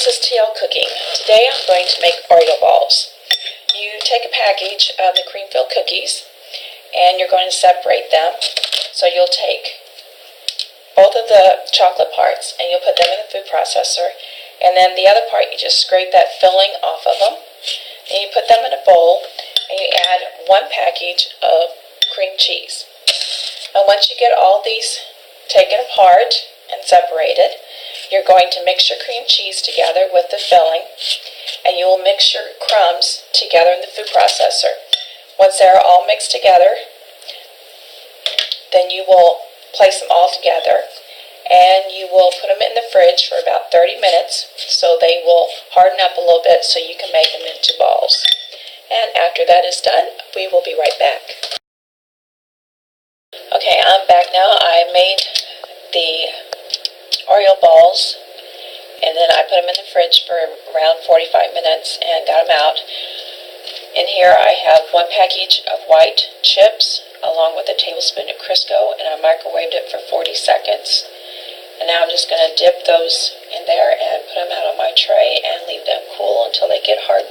this is TL Cooking. Today I'm going to make Oreo balls. You take a package of the cream-filled cookies and you're going to separate them. So you'll take both of the chocolate parts and you'll put them in the food processor, and then the other part you just scrape that filling off of them, and you put them in a bowl and you add one package of cream cheese. And once you get all these taken apart and separated, you're going to mix your cream cheese together with the filling, and you will mix your crumbs together in the food processor. Once they're all mixed together, then you will place them all together, and you will put them in the fridge for about 30 minutes so they will harden up a little bit so you can make them into balls. And after that is done, we will be right back. Okay, I'm back now. I made the Oreo balls, and then I put them in the fridge for around 45 minutes and got them out. In here I have one package of white chips along with a tablespoon of Crisco, and I microwaved it for 40 seconds. And now I'm just going to dip those in there and put them out on my tray and leave them cool until they get hard.